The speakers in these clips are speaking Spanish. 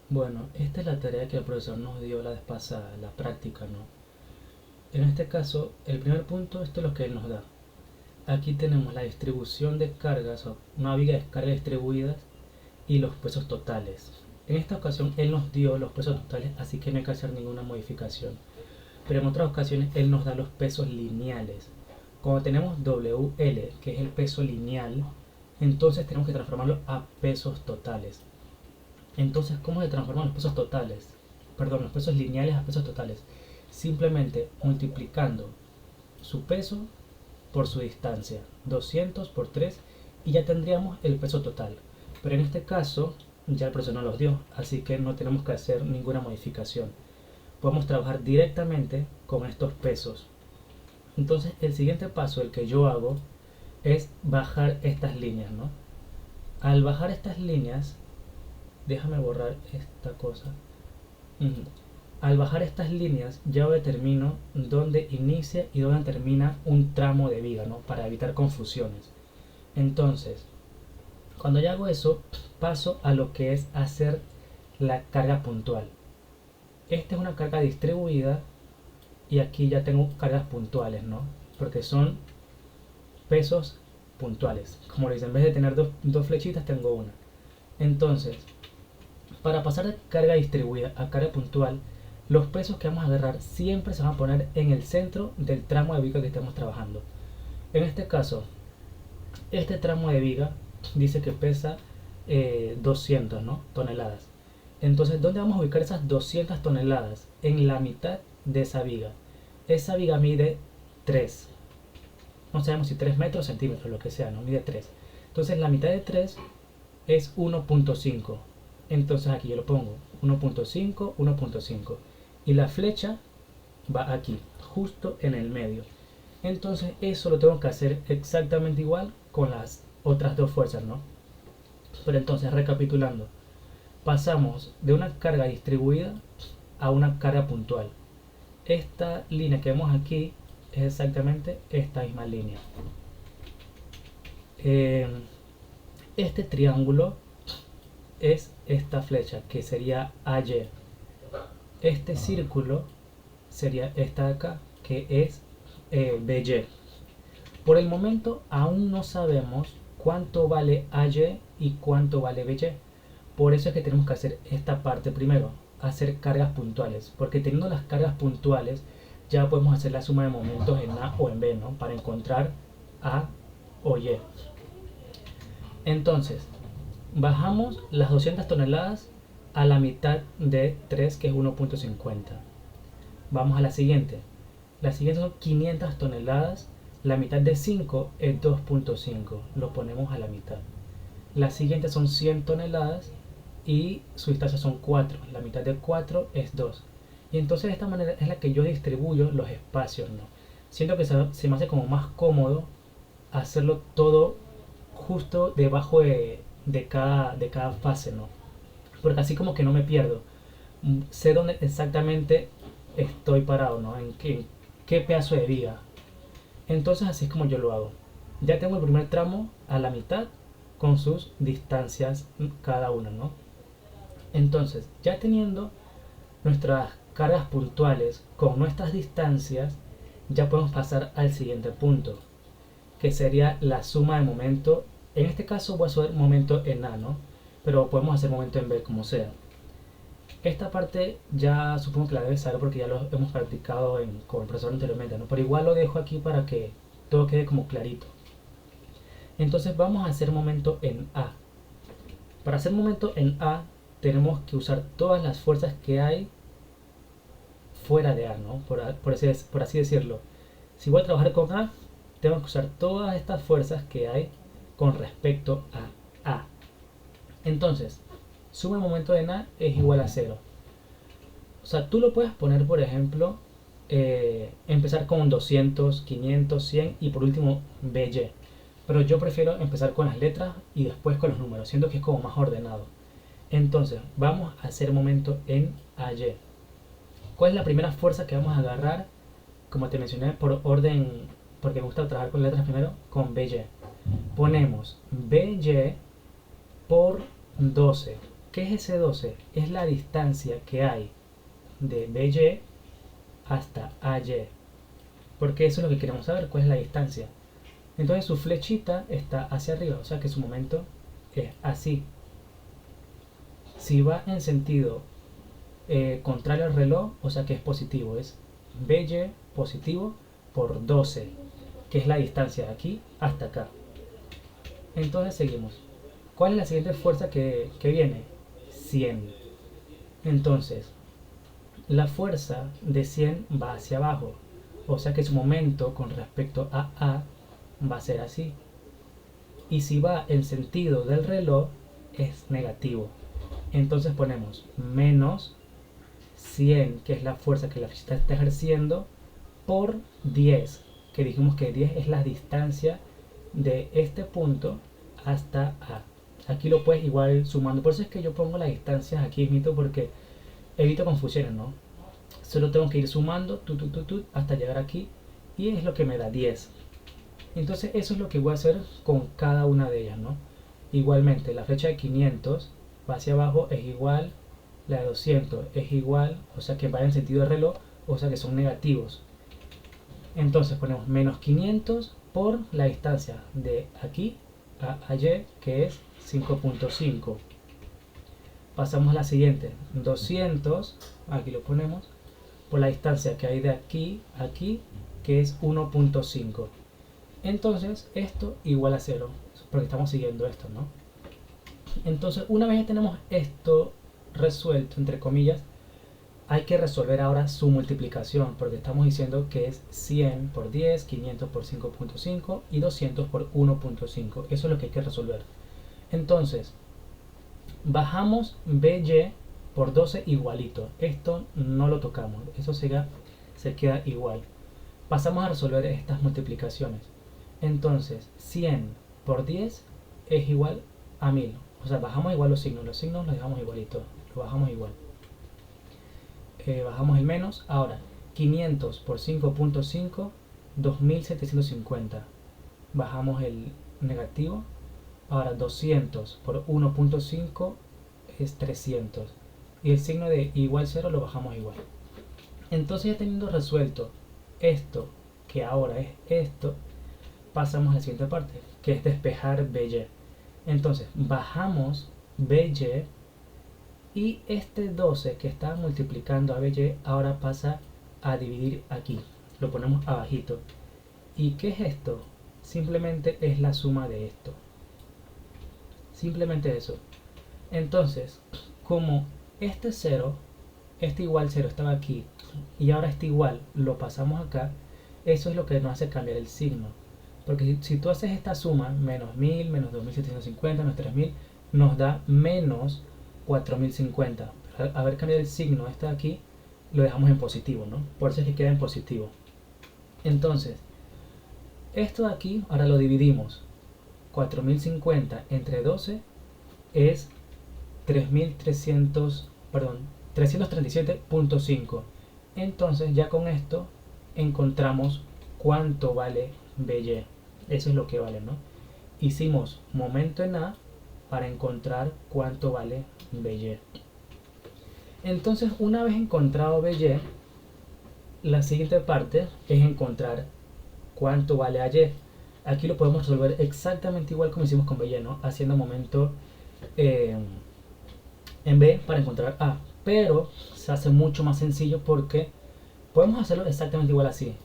Bueno, esta es la tarea que el profesor nos dio la vez pasada, la práctica, ¿no? En este caso, el primer punto, esto es lo que él nos da. Aquí tenemos la distribución de cargas, o una viga de carga distribuidas, y los pesos totales. En esta ocasión, él nos dio los pesos totales, así que no hay que hacer ninguna modificación. Pero en otras ocasiones, él nos da los pesos lineales. Cuando tenemos WL, que es el peso lineal, entonces tenemos que transformarlo a pesos totales. Entonces, ¿cómo se transforman los pesos totales? Perdón, los pesos lineales a pesos totales. Simplemente multiplicando su peso por su distancia. 200 por 3 y ya tendríamos el peso total. Pero en este caso ya el profesor nos los dio, así que no tenemos que hacer ninguna modificación. Podemos trabajar directamente con estos pesos. Entonces el siguiente paso, el que yo hago, es bajar estas líneas, ¿no? Al bajar estas líneas, déjame borrar esta cosa. Al bajar estas líneas ya determino dónde inicia y dónde termina un tramo de viga, ¿no? Para evitar confusiones. Entonces, cuando ya hago eso, paso a lo que es hacer la carga puntual. Esta es una carga distribuida y aquí ya tengo cargas puntuales, ¿no? Porque son pesos puntuales. Como les dice, en vez de tener dos flechitas, tengo una. Entonces, para pasar de carga distribuida a carga puntual, los pesos que vamos a agarrar siempre se van a poner en el centro del tramo de viga que estamos trabajando. En este caso, este tramo de viga dice que pesa 200, ¿no? Toneladas. Entonces, ¿dónde vamos a ubicar esas 200 toneladas? En la mitad de esa viga. Esa viga mide 3. No sabemos si 3 metros, centímetros, lo que sea, ¿no? Mide 3. Entonces, la mitad de 3 es 1.5. Entonces aquí yo lo pongo 1.5, 1.5. Y la flecha va aquí, justo en el medio. Entonces eso lo tengo que hacer exactamente igual con las otras dos fuerzas, ¿no? Pero entonces, recapitulando, pasamos de una carga distribuida a una carga puntual. Esta línea que vemos aquí es exactamente esta misma línea. Este triángulo es esta flecha, que sería AY. Este círculo sería esta de acá, que es BY. Por el momento aún no sabemos cuánto vale AY y cuánto vale BY. Por eso es que tenemos que hacer esta parte primero, hacer cargas puntuales. Porque teniendo las cargas puntuales ya podemos hacer la suma de momentos en A o en B, ¿no? Para encontrar A o Y. Entonces, bajamos las 200 toneladas a la mitad de 3, que es 1.50. Vamos a la siguiente. La siguiente son 500 toneladas. La mitad de 5 es 2.5. Lo ponemos a la mitad. La siguiente son 100 toneladas y su distancia son 4. La mitad de 4 es 2. Y entonces de esta manera es la que yo distribuyo los espacios, ¿no? Siento que se me hace como más cómodo hacerlo todo justo debajo de cada fase, ¿no? Porque así como que no me pierdo. Sé dónde exactamente estoy parado, ¿no? En qué pedazo de viga. Entonces así es como yo lo hago. Ya tengo el primer tramo a la mitad con sus distancias cada una, ¿no? Entonces, ya teniendo nuestras cargas puntuales con nuestras distancias, ya podemos pasar al siguiente punto, que sería la suma de momento. En este caso voy a hacer momento en A, ¿no? Pero podemos hacer momento en B, como sea. Esta parte ya supongo que la debes saber porque ya lo hemos practicado con el profesor anteriormente, ¿no? Pero igual lo dejo aquí para que todo quede como clarito. Entonces vamos a hacer momento en A. Para hacer momento en A tenemos que usar todas las fuerzas que hay fuera de A, ¿no? Por así decirlo. Si voy a trabajar con A, tengo que usar todas estas fuerzas que hay con respecto a A. Entonces, suma de momento en A es igual a 0. O sea, tú lo puedes poner, por ejemplo, empezar con 200, 500, 100 y por último BY. Pero yo prefiero empezar con las letras y después con los números, siento que es como más ordenado. Entonces, vamos a hacer momento en AY. ¿Cuál es la primera fuerza que vamos a agarrar? Como te mencioné, por orden, porque me gusta trabajar con letras primero, con BY. Ponemos BY por 12, ¿Qué es ese 12? Es la distancia que hay de BY hasta AY. Porque eso es lo que queremos saber, cuál es la distancia. Entonces su flechita está hacia arriba, o sea que su momento es así. Si va en sentido contrario al reloj, o sea que es positivo, es BY positivo por 12, que es la distancia de aquí hasta acá. Entonces seguimos. ¿Cuál es la siguiente fuerza que viene? 100. Entonces, la fuerza de 100 va hacia abajo, o sea que su momento con respecto a A va a ser así. Y si va en sentido del reloj, es negativo. Entonces ponemos menos 100, que es la fuerza que la flechita está ejerciendo, por 10, que dijimos que 10 es la distancia de este punto hasta A. Aquí lo puedes igual sumando, por eso es que yo pongo las distancias aquí mismo, porque evito confusiones, ¿no? Solo tengo que ir sumando hasta llegar aquí, y es lo que me da 10. Entonces eso es lo que voy a hacer con cada una de ellas, ¿no? Igualmente la flecha de 500 va hacia abajo, es igual, la de 200 es igual, o sea que va en sentido de reloj, o sea que son negativos. Entonces ponemos menos 500 por la distancia de aquí a Y, que es 5.5. Pasamos a la siguiente, 200, aquí lo ponemos, por la distancia que hay de aquí a aquí, que es 1.5. Entonces esto igual a 0, porque estamos siguiendo esto, ¿no? Entonces una vez que tenemos esto resuelto, entre comillas, hay que resolver ahora su multiplicación, porque estamos diciendo que es 100 por 10, 500 por 5.5 y 200 por 1.5. Eso es lo que hay que resolver. Entonces, bajamos BY por 12 igualito. Esto no lo tocamos, eso se queda igual. Pasamos a resolver estas multiplicaciones. Entonces, 100 por 10 es igual a 1000. O sea, bajamos igual los signos los dejamos igualito, lo bajamos igual. Bajamos el menos. Ahora 500 por 5.5, 2750. Bajamos el negativo. Ahora 200 por 1.5 es 300, y el signo de igual 0 lo bajamos igual. Entonces, ya teniendo resuelto esto, que ahora es esto, pasamos a la siguiente parte, que es despejar BY. Entonces bajamos BY, y este 12 que está multiplicando a BY ahora pasa a dividir aquí, lo ponemos abajito. ¿Y qué es esto? Simplemente es la suma de esto, simplemente eso. Entonces, como este 0, este igual 0 estaba aquí, y ahora este igual lo pasamos acá, eso es lo que nos hace cambiar el signo. Porque si tú haces esta suma, menos 1000, menos 2750, menos 3000, nos da menos 4050. Al haber cambiado el signo este de aquí, lo dejamos en positivo, ¿no? Por eso es que queda en positivo. Entonces, esto de aquí, ahora lo dividimos. 4050 entre 12 es 337.5. Entonces, ya con esto encontramos cuánto vale BY. Eso es lo que vale, ¿no? Hicimos momento en A para encontrar cuánto vale BY. Entonces, una vez encontrado BY, la siguiente parte es encontrar cuánto vale AY. Aquí lo podemos resolver exactamente igual como hicimos con BY, ¿no? Haciendo momento en B para encontrar A. Pero se hace mucho más sencillo porque podemos hacerlo exactamente igual así,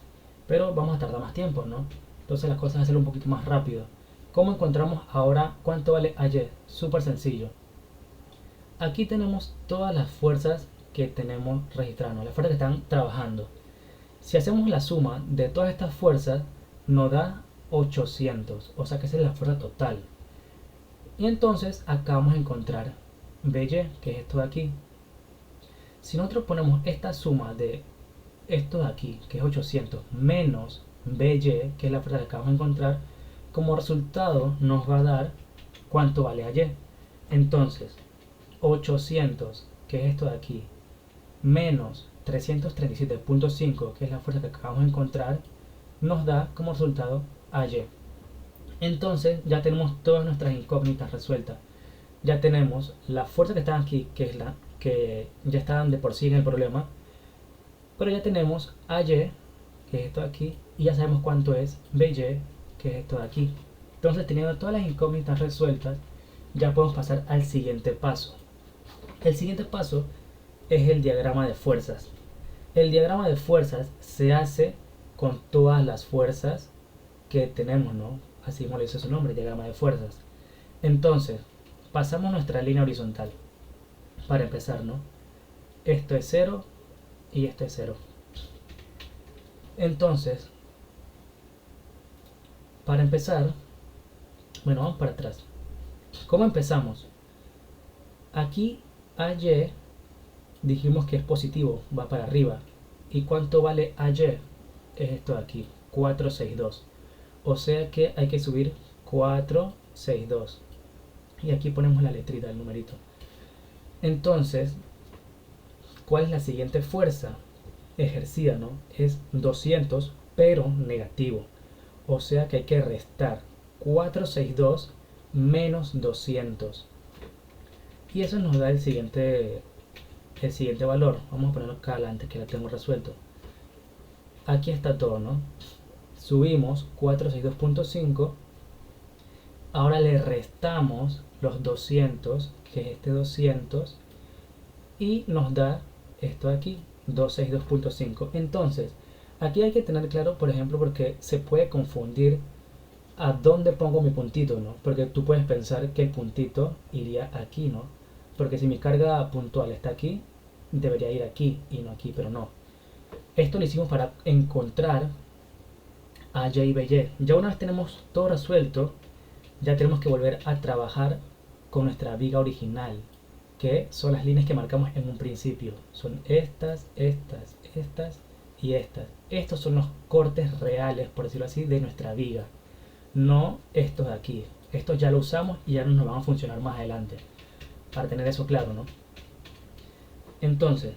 pero vamos a tardar más tiempo, ¿no? Entonces las cosas hacerlo un poquito más rápido. ¿Cómo encontramos ahora cuánto vale AY? Súper sencillo. Aquí tenemos todas las fuerzas que tenemos registradas, ¿no? Las fuerzas que están trabajando. Si hacemos la suma de todas estas fuerzas, nos da 800, o sea que esa es la fuerza total. Y entonces acá vamos a encontrar BY, que es esto de aquí. Si nosotros ponemos esta suma de esto de aquí, que es 800, menos BY, que es la fuerza que acabamos de encontrar, como resultado nos va a dar cuánto vale AY. Entonces, 800, que es esto de aquí, menos 337.5, que es la fuerza que acabamos de encontrar, nos da como resultado AY. Entonces, ya tenemos todas nuestras incógnitas resueltas. ya tenemos la fuerza que están aquí, que es la que ya estaban de por sí en el problema, pero ya tenemos AY, que es esto de aquí, y ya sabemos cuánto es BY, que es esto de aquí. Entonces, teniendo todas las incógnitas resueltas, ya podemos pasar al siguiente paso. El siguiente paso es el diagrama de fuerzas. El diagrama de fuerzas se hace con todas las fuerzas que tenemos, ¿no? Así como le dice su nombre, diagrama de fuerzas. Entonces, pasamos nuestra línea horizontal. Para empezar, ¿no? Esto es 0 y esto es 0. Entonces, para empezar, bueno, vamos para atrás. ¿Cómo empezamos? Aquí AY dijimos que es positivo, va para arriba. ¿Y cuánto vale AY? Es esto de aquí, 462. O sea que hay que subir 462. Y aquí ponemos la letrita, el numerito. Entonces, ¿cuál es la siguiente fuerza ejercida, no? Es 200, pero negativo. O sea que hay que restar 462 menos 200. Y eso nos da el siguiente valor. Vamos a ponerlo acá adelante, que la tengo resuelto. Aquí está todo, ¿no? Subimos 462.5. Ahora le restamos los 200, que es este 200, y nos da esto de aquí, 262.5. Entonces, aquí hay que tener claro, por ejemplo, porque se puede confundir a dónde pongo mi puntito, ¿no? Porque tú puedes pensar que el puntito iría aquí, ¿no? Porque si mi carga puntual está aquí, debería ir aquí y no aquí, pero no. Esto lo hicimos para encontrar a Y y BY. Ya una vez tenemos todo resuelto, ya tenemos que volver a trabajar con nuestra viga original, que son las líneas que marcamos en un principio. Son estas, estas, estas y estas. Estos son los cortes reales, por decirlo así, de nuestra viga. No estos de aquí. Estos ya lo usamos y ya no nos van a funcionar más adelante. Para tener eso claro, ¿no? Entonces,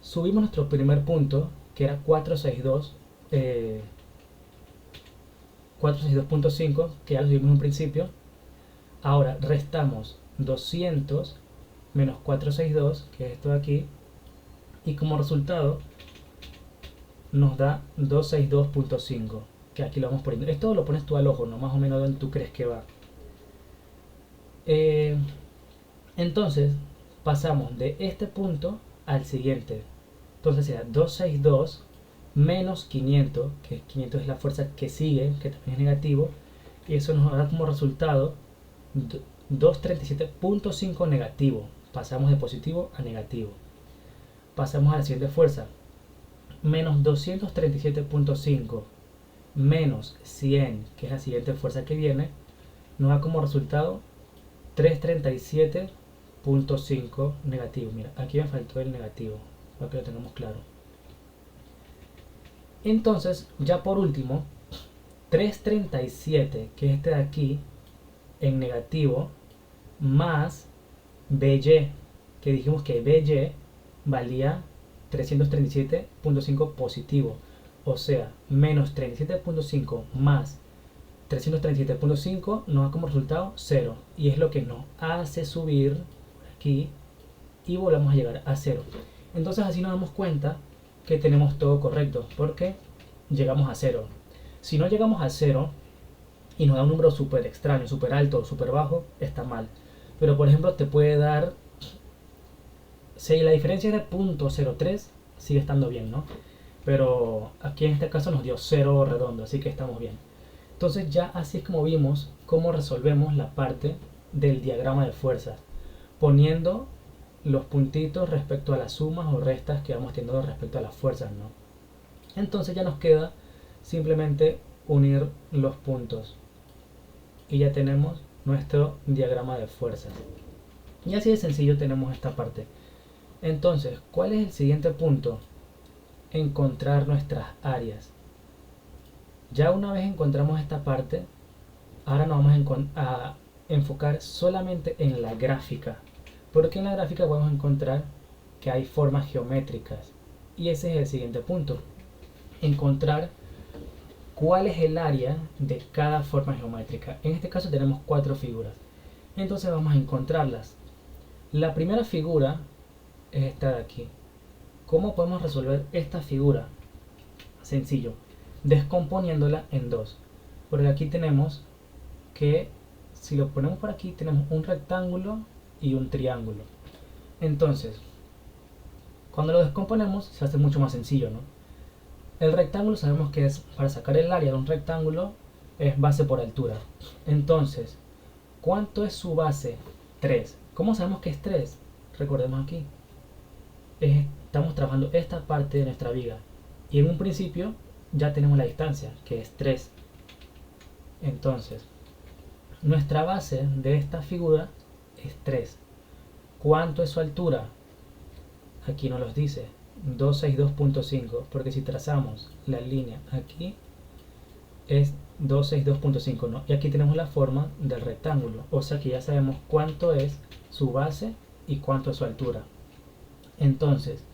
subimos nuestro primer punto, que era 462, 462.5, que ya lo subimos en un principio. Ahora restamos 200 menos 462, que es esto de aquí, y como resultado nos da 262.5, que aquí lo vamos poniendo. Esto lo pones tú al ojo, ¿no? Más o menos donde tú crees que va. Entonces pasamos de este punto al siguiente. Entonces será 262 menos 500, que 500 es la fuerza que sigue, que también es negativo, y eso nos da como resultado 237.5 negativo. Pasamos de positivo a negativo. Pasamos a la siguiente fuerza, menos 237.5 menos 100, que es la siguiente fuerza que viene, nos da como resultado 337.5 negativo. Mira, aquí me faltó el negativo, para que lo tengamos claro. Entonces, ya por último, 337, que es este de aquí, en negativo, más BY, que dijimos que BY valía 337.5 positivo. O sea, menos 37.5 más 337.5 nos da como resultado 0. Y es lo que nos hace subir aquí y volvamos a llegar a 0. Entonces así nos damos cuenta que tenemos todo correcto, porque llegamos a 0. Si no llegamos a 0 y nos da un número súper extraño, súper alto o súper bajo, está mal. Pero por ejemplo te puede dar, si la diferencia es de 0.03, sigue estando bien, ¿no? Pero aquí en este caso nos dio 0 redondo, así que estamos bien. Entonces ya así es como vimos cómo resolvemos la parte del diagrama de fuerzas, poniendo los puntitos respecto a las sumas o restas que vamos teniendo respecto a las fuerzas, ¿no? Entonces ya nos queda simplemente unir los puntos y ya tenemos nuestro diagrama de fuerzas. Y así de sencillo tenemos esta parte. Entonces, ¿cuál es el siguiente punto? Encontrar nuestras áreas. Ya una vez encontramos esta parte, ahora nos vamos a enfocar solamente en la gráfica, porque en la gráfica podemos encontrar que hay formas geométricas, y ese es el siguiente punto: encontrar cuál es el área de cada forma geométrica. En este caso tenemos 4 figuras. Entonces vamos a encontrarlas. La primera figura es esta de aquí. ¿Cómo podemos resolver esta figura? Sencillo, descomponiéndola en dos. Porque aquí tenemos que, si lo ponemos por aquí, tenemos un rectángulo y un triángulo. Entonces, cuando lo descomponemos se hace mucho más sencillo, ¿no? El rectángulo sabemos que es, para sacar el área de un rectángulo, es base por altura. Entonces, ¿cuánto es su base? 3. ¿Cómo sabemos que es 3? Recordemos aquí. Estamos trabajando esta parte de nuestra viga. Y en un principio ya tenemos la distancia, que es 3. Entonces, nuestra base de esta figura es 3. ¿Cuánto es su altura? Aquí nos los dice, 262.5, porque si trazamos la línea aquí, es 262.5, ¿no? Y aquí tenemos la forma del rectángulo, o sea que ya sabemos cuánto es su base y cuánto es su altura. Entonces,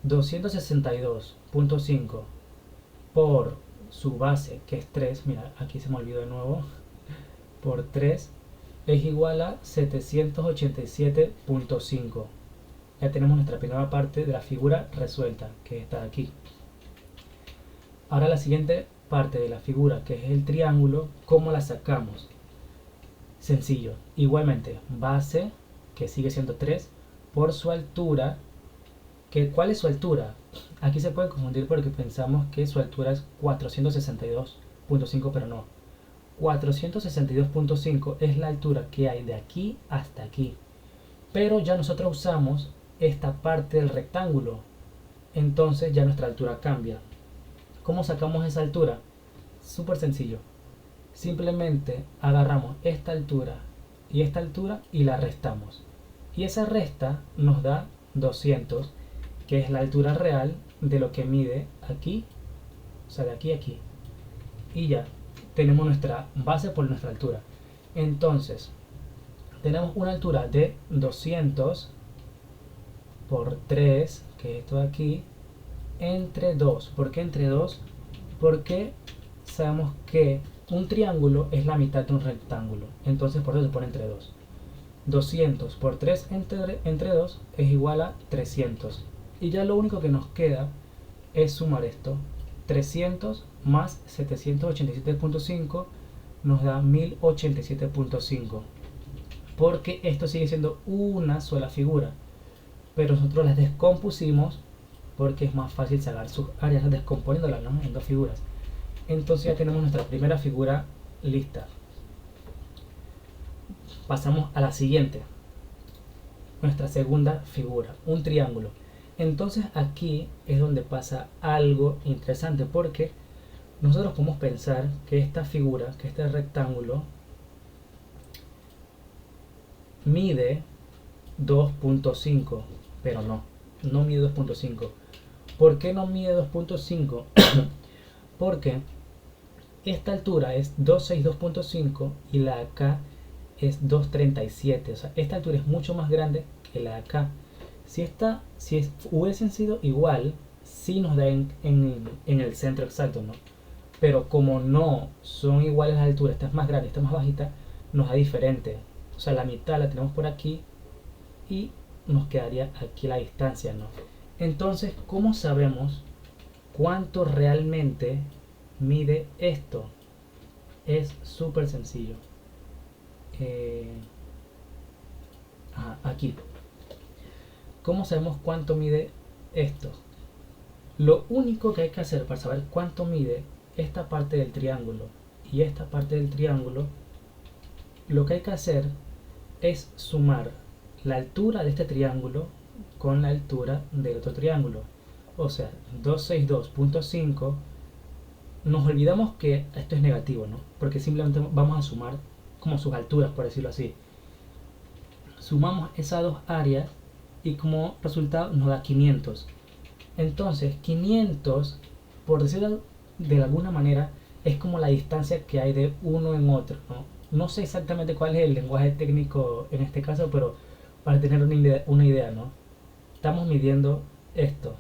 262.5 por su base, que es 3, mira, aquí se me olvidó de nuevo, por 3, es igual a 787.5. Ya tenemos nuestra primera parte de la figura resuelta, que está aquí. Ahora la siguiente parte de la figura, que es el triángulo, ¿cómo la sacamos? Sencillo, igualmente, base, que sigue siendo 3, por su altura, que ¿cuál es su altura? Aquí se puede confundir porque pensamos que su altura es 462.5, pero no. 462.5 es la altura que hay de aquí hasta aquí. Pero ya nosotros usamos esta parte del rectángulo, entonces ya nuestra altura cambia. ¿Cómo sacamos esa altura? Súper sencillo. Simplemente agarramos esta altura y la restamos. Y esa resta nos da 200, que es la altura real de lo que mide aquí, o sea, de aquí a aquí. Y ya tenemos nuestra base por nuestra altura. Entonces, tenemos una altura de 200 por 3, que es esto de aquí, entre 2. ¿Por qué entre 2? Porque sabemos que un triángulo es la mitad de un rectángulo. Entonces por eso se pone entre 2. 200 por 3 entre 2 es igual a 300. Y ya lo único que nos queda es sumar esto. 300 más 787.5 nos da 1087.5. Porque esto sigue siendo una sola figura. Pero nosotros las descompusimos porque es más fácil sacar sus áreas descomponiéndolas, ¿no?, en dos figuras. Entonces ya tenemos nuestra primera figura lista. Pasamos a la siguiente, nuestra segunda figura, un triángulo. Entonces aquí es donde pasa algo interesante, porque nosotros podemos pensar que esta figura, que este rectángulo, mide 2.5, pero no mide 2.5. ¿Por qué no mide 2.5? Porque esta altura es 262.5 y la de acá es 237. O sea, esta altura es mucho más grande que la de acá. Si hubiesen sido igual, sí nos da en el centro exacto, ¿no? Pero como no son iguales las alturas, esta es más grande, esta es más bajita, nos da diferente. O sea, la mitad la tenemos por aquí y nos quedaría aquí la distancia, ¿no? Entonces, ¿cómo sabemos cuánto realmente mide esto? Es súper sencillo. Aquí. ¿Cómo sabemos cuánto mide esto? Lo único que hay que hacer para saber cuánto mide esta parte del triángulo y esta parte del triángulo, lo que hay que hacer es sumar la altura de este triángulo con la altura del otro triángulo. O sea, 262.5. Nos olvidamos que esto es negativo, ¿no? Porque simplemente vamos a sumar como sus alturas, por decirlo así. Sumamos esas dos áreas y como resultado nos da 500. Entonces 500, por decirlo de alguna manera, es como la distancia que hay de uno en otro, ¿no? No sé exactamente cuál es el lenguaje técnico en este caso, pero para tener una idea, ¿no? Estamos midiendo esto.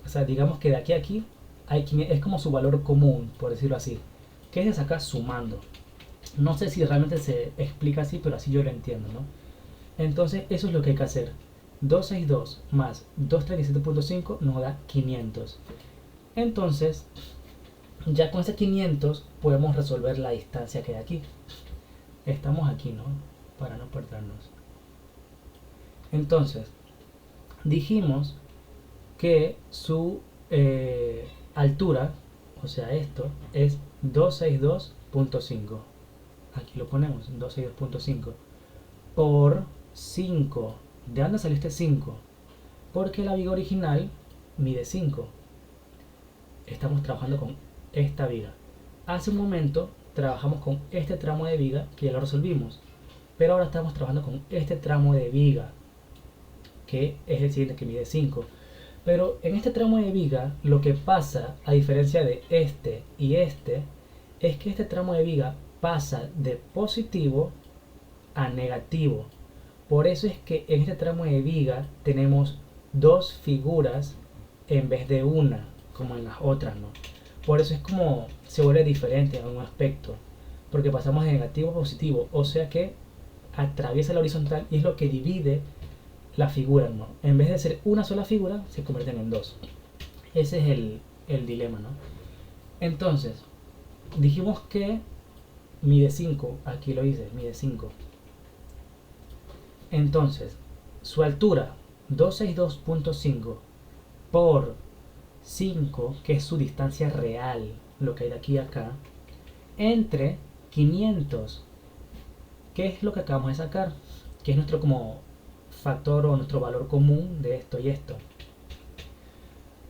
O sea, digamos que de aquí a aquí hay 500, es como su valor común, por decirlo así, que es acá sumando. No sé si realmente se explica así, pero así yo lo entiendo, ¿no? Entonces eso es lo que hay que hacer. 262 más 237.5 nos da 500. Entonces, ya con ese 500 podemos resolver la distancia que hay aquí. Estamos aquí, ¿no? Para no perdernos. Entonces, dijimos que su altura, o sea esto, es 262.5. Aquí lo ponemos, 262.5 por 5. ¿De dónde salió este 5? Porque la viga original mide 5. Estamos trabajando con esta viga. Hace un momento trabajamos con este tramo de viga que ya lo resolvimos, pero ahora estamos trabajando con este tramo de viga que es el siguiente, que mide 5. Pero en este tramo de viga lo que pasa, a diferencia de este y este, es que este tramo de viga pasa de positivo a negativo. Por eso es que en este tramo de viga tenemos dos figuras en vez de una, como en las otras, ¿no? Por eso es como se vuelve diferente en un aspecto, porque pasamos de negativo a positivo, o sea que atraviesa la horizontal y es lo que divide la figura, ¿no? En vez de ser una sola figura, se convierten en dos. Ese es el dilema, ¿no? Entonces, dijimos que mide 5, aquí lo hice, mide 5. Entonces, su altura, 262.5 por 5, que es su distancia real, lo que hay de aquí a acá, entre 500, que es lo que acabamos de sacar, que es nuestro como factor o nuestro valor común de esto y esto.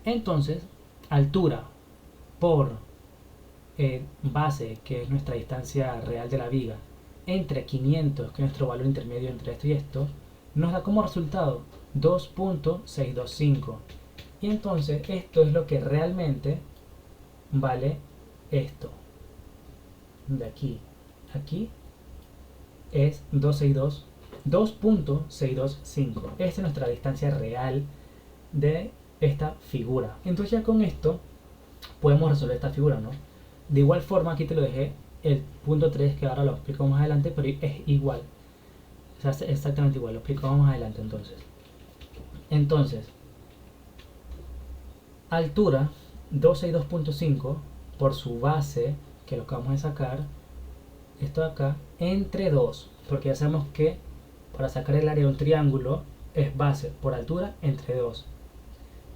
Entonces, altura por base, que es nuestra distancia real de la viga, entre 500, que es nuestro valor intermedio entre esto y esto, nos da como resultado 2.625. Y entonces esto es lo que realmente vale esto. De aquí a aquí es 2.625. Esta es nuestra distancia real de esta figura. Entonces ya con esto podemos resolver esta figura, ¿no? De igual forma aquí te lo dejé el punto 3, que ahora lo explico más adelante, pero es igual. O sea, es exactamente igual, lo explico más adelante entonces. Altura 262.5 por su base, que lo acabamos de sacar, esto de acá, entre 2, porque ya sabemos que para sacar el área de un triángulo es base por altura entre 2.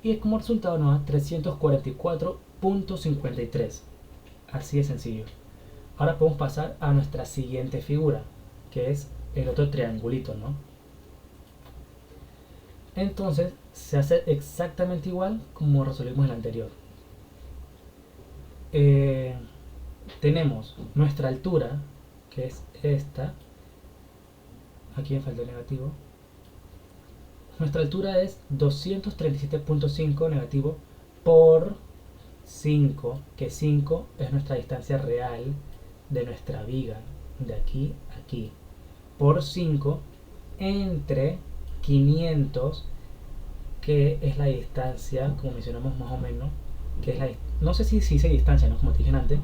Y como resultado nos da 344.53. Así de sencillo. Ahora podemos pasar a nuestra siguiente figura, que es el otro triangulito, ¿no? Entonces se hace exactamente igual como resolvimos el anterior. Tenemos nuestra altura, que es esta. Aquí me falta el negativo. Nuestra altura es 237.5 negativo por 5, que 5 es nuestra distancia real de nuestra viga, de aquí a aquí, por 5 entre 500, que es la distancia, como mencionamos más o menos, que es la, no sé si dice distancia, ¿no? Como te dije antes,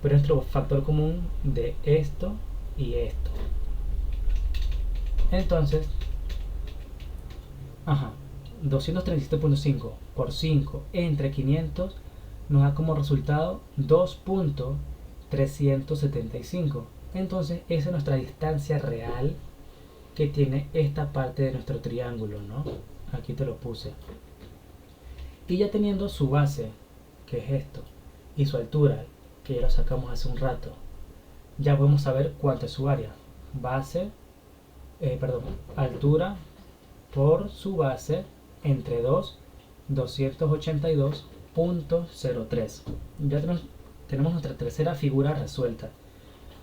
pero es nuestro factor común de esto y esto. Entonces, 237.5 por 5 entre 500 nos da como resultado 2.375. Entonces esa es nuestra distancia real que tiene esta parte de nuestro triángulo, ¿no? Aquí te lo puse. Y ya teniendo su base, que es esto, y su altura, que ya lo sacamos hace un rato, ya podemos saber cuánto es su área. Altura por su base entre 2, 282.03. Ya tenemos nuestra tercera figura resuelta.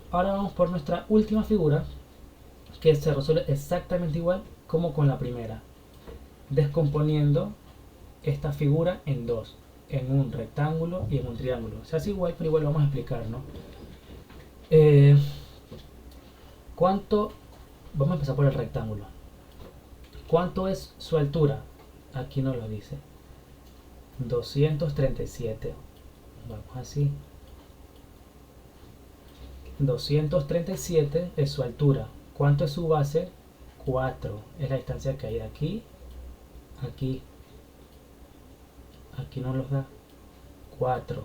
Ahora vamos por nuestra última figura, que se resuelve exactamente igual como con la primera, descomponiendo esta figura en dos, en un rectángulo y en un triángulo. Se hace igual, pero igual lo vamos a explicar, ¿no? ¿Cuánto? Vamos a empezar por el rectángulo. ¿Cuánto es su altura? Aquí nos lo dice. 237. Vamos así. 237 es su altura. ¿Cuánto es su base? 4. Es la distancia que hay de aquí a aquí. Aquí nos los da 4.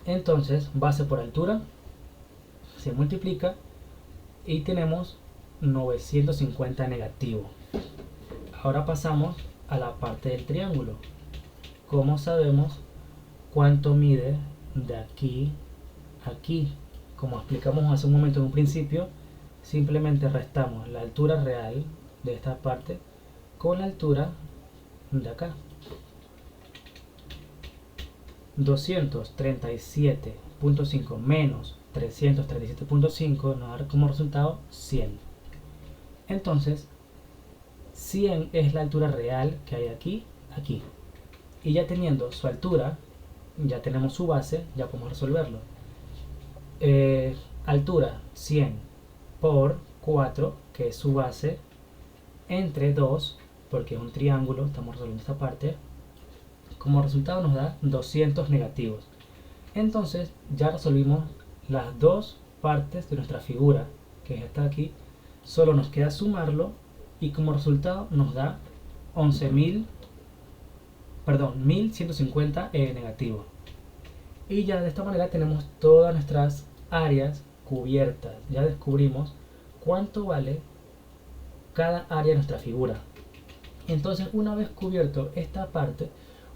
Entonces, base por altura se multiplica y tenemos 950 negativo. Ahora pasamos a la parte del triángulo. ¿Cómo sabemos cuánto mide de aquí a aquí? Como explicamos hace un momento en un principio, simplemente restamos la altura real de esta parte con la altura de acá. 237.5 menos 337.5 nos da como resultado 100. Entonces 100 es la altura real que hay aquí, aquí. Y ya teniendo su altura, ya tenemos su base, ya podemos resolverlo. Altura 100 por 4, que es su base, entre 2, porque es un triángulo, estamos resolviendo esta parte. Como resultado nos da 200 negativos. Entonces ya resolvimos las dos partes de nuestra figura, que es esta de aquí. Solo nos queda sumarlo y como resultado nos da 1150 negativo. Y ya de esta manera tenemos todas nuestras áreas cubiertas. Ya descubrimos cuánto vale cada área de nuestra figura. Entonces, una vez cubierto esta parte,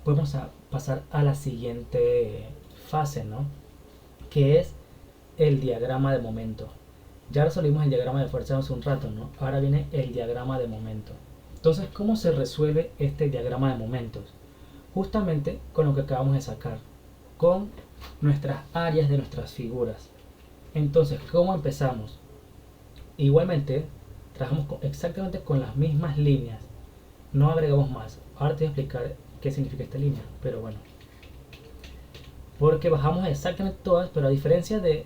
podemos pasar a la siguiente fase, ¿no? Que es el diagrama de momento. Ya resolvimos el diagrama de fuerza hace un rato, ¿no? Ahora viene el diagrama de momento. Entonces, ¿cómo se resuelve este diagrama de momentos? Justamente con lo que acabamos de sacar, con nuestras áreas de nuestras figuras. Entonces, ¿cómo empezamos? Igualmente, trabajamos exactamente con las mismas líneas. No agregamos más. Ahora te voy a explicar qué significa esta línea, pero bueno. Porque bajamos exactamente todas, pero a diferencia de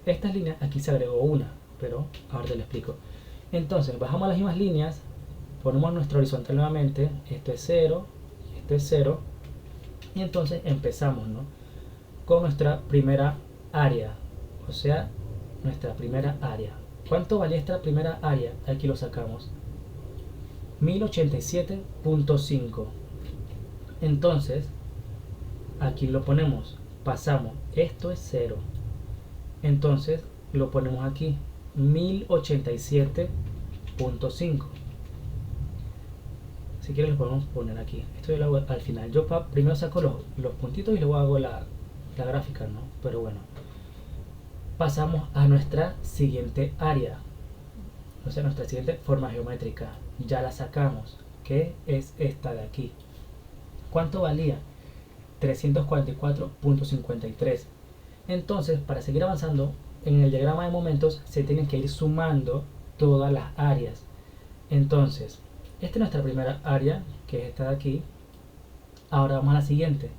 estas líneas, aquí se agregó una, pero ahora te lo explico. Entonces, bajamos las mismas líneas, ponemos nuestro horizontal nuevamente, esto es 0, esto es 0, y entonces empezamos, ¿no? Con nuestra primera área, o sea, nuestra primera área. ¿Cuánto valía esta primera área? Aquí lo sacamos. 1087.5. Entonces, aquí lo ponemos, pasamos, esto es 0. Entonces, lo ponemos aquí, 1087.5. Si quieres lo podemos poner aquí. Esto yo lo hago al final. Yo primero saco los puntitos y luego hago la gráfica, ¿no? Pero bueno. Pasamos a nuestra siguiente área. O sea, nuestra siguiente forma geométrica. Ya la sacamos, que es esta de aquí. ¿Cuánto valía? 344.53. Entonces, para seguir avanzando, en el diagrama de momentos se tienen que ir sumando todas las áreas. Entonces, esta es nuestra primera área, que es esta de aquí. Ahora vamos a la siguiente.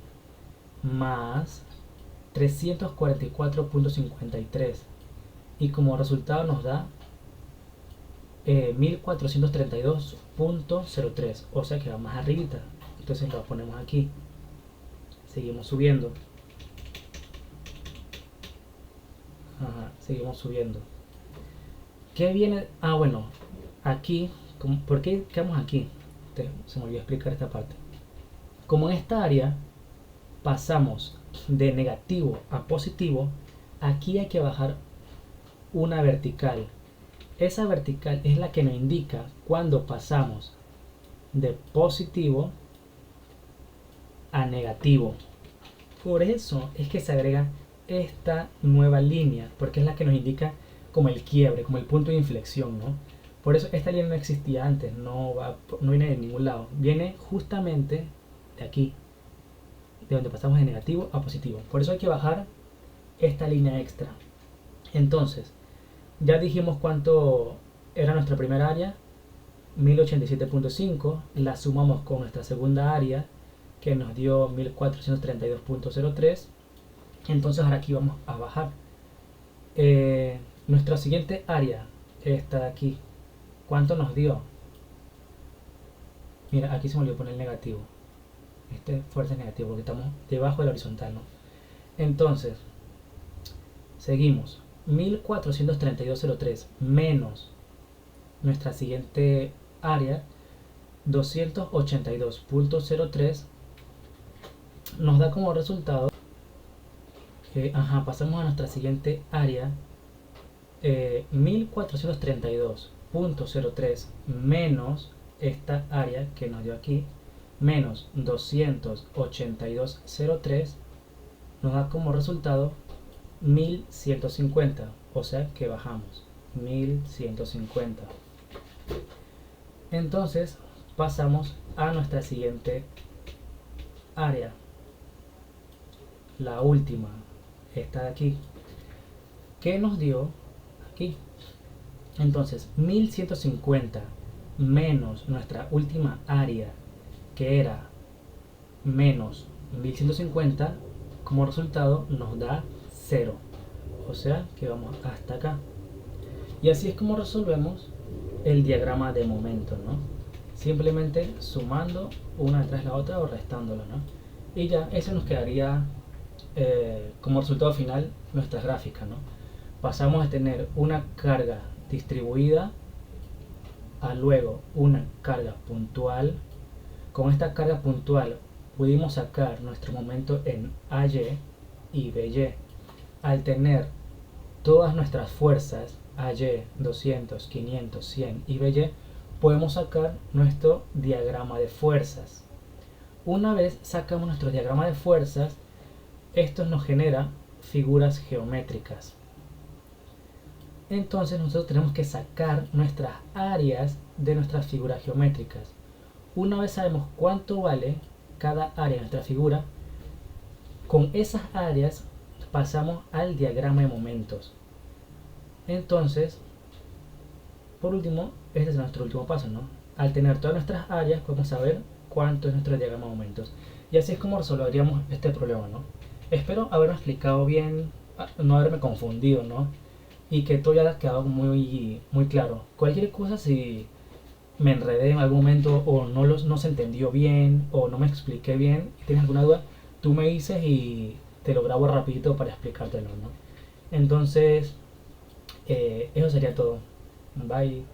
Más 344.53. Y como resultado nos da 1432.03. O sea que va más arribita. Entonces lo ponemos aquí. Seguimos subiendo. Seguimos subiendo. ¿Qué viene? Ah, bueno. Aquí. ¿Por qué quedamos aquí? Se me olvidó explicar esta parte. Como en esta área pasamos de negativo a positivo, aquí hay que bajar una vertical. Esa vertical es la que nos indica cuando pasamos de positivo a negativo. Por eso es que se agrega esta nueva línea, porque es la que nos indica como el quiebre, como el punto de inflexión, ¿no? Por eso esta línea no existía antes, no viene de ningún lado, viene justamente de aquí, de donde pasamos de negativo a positivo. Por eso hay que bajar esta línea extra. Entonces, ya dijimos cuánto era nuestra primera área, 1087.5, la sumamos con nuestra segunda área, que nos dio 1432.03. Entonces ahora aquí vamos a bajar. Nuestra siguiente área, esta de aquí, ¿cuánto nos dio? Mira, aquí se me olvidó poner el negativo. Este fuerza es negativo porque estamos debajo de la horizontal, ¿no? Entonces, Seguimos. 1432.03 menos nuestra siguiente área, 282.03, nos da como resultado que pasamos a nuestra siguiente área, 1432.03 menos esta área que nos dio aquí, menos 282.03, nos da como resultado 1150, o sea que bajamos 1150. Entonces pasamos a nuestra siguiente área, la última, esta de aquí, que nos dio aquí. Entonces 1150 menos nuestra última área, que era menos 1150, como resultado nos da 0, o sea que vamos hasta acá. Y así es como resolvemos el diagrama de momento, ¿no? Simplemente sumando una tras la otra o restándola, ¿no? Y ya eso nos quedaría como resultado final nuestra gráfica, ¿no? Pasamos a tener una carga distribuida a luego una carga puntual. Con esta carga puntual pudimos sacar nuestro momento en AY y BY. Al tener todas nuestras fuerzas AY, 200, 500, 100 y BY, podemos sacar nuestro diagrama de fuerzas. Una vez sacamos nuestro diagrama de fuerzas, esto nos genera figuras geométricas. Entonces nosotros tenemos que sacar nuestras áreas de nuestras figuras geométricas. Una vez sabemos cuánto vale cada área de nuestra figura, con esas áreas pasamos al diagrama de momentos. Entonces, por último, este es nuestro último paso, ¿no? Al tener todas nuestras áreas, podemos saber cuánto es nuestro diagrama de momentos. Y así es como resolveríamos este problema, ¿no? Espero haberme explicado bien, no haberme confundido, ¿no? Y que todo haya quedado muy claro. Cualquier cosa, si me enredé en algún momento o no se entendió bien o no me expliqué bien y tienes alguna duda, tú me dices y te lo grabo rapidito para explicártelo, ¿no? Entonces, eso sería todo. Bye.